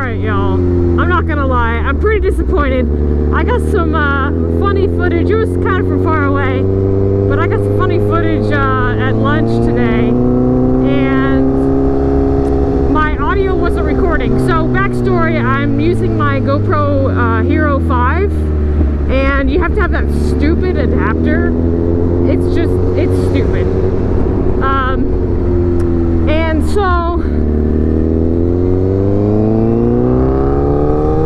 Alright, y'all, I'm not gonna lie, I'm pretty disappointed. I got some funny footage. It was kind of from far away, but I got some funny footage at lunch today, and my audio wasn't recording. So backstory, I'm using my GoPro Hero 5, and you have to have that stupid adapter. It's stupid. And so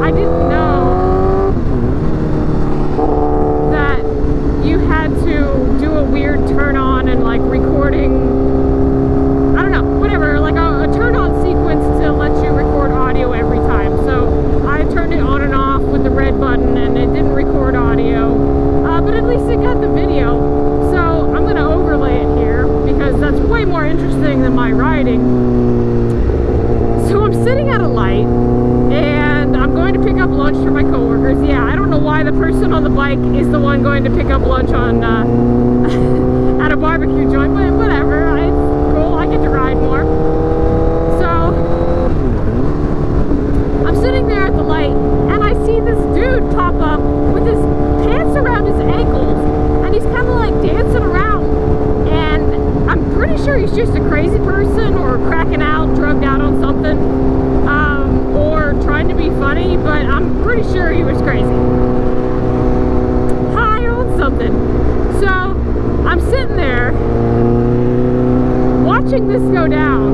I didn't know that you had to do a weird turn on and like recording, I don't know, whatever, like a turn on sequence to let you record audio every time. So I turned it on and off with the red button and it didn't record audio, but at least it got the video. So I'm going to overlay it here because that's way more interesting than my riding. So I'm sitting at a light and I'm going to pick up lunch for my coworkers. Yeah, I don't know why the person on the bike is the one going to pick up lunch on at a barbecue joint, but whatever, it's cool, I get to ride more. So I'm sitting there at the light and I see this dude pop up with his pants around his ankles and he's kind of like dancing around, and I'm pretty sure he's just a crazy person or cracking out, drugged out on something, or trying to be funny, but I'm pretty sure he was crazy. High on something. So I'm sitting there watching this go down,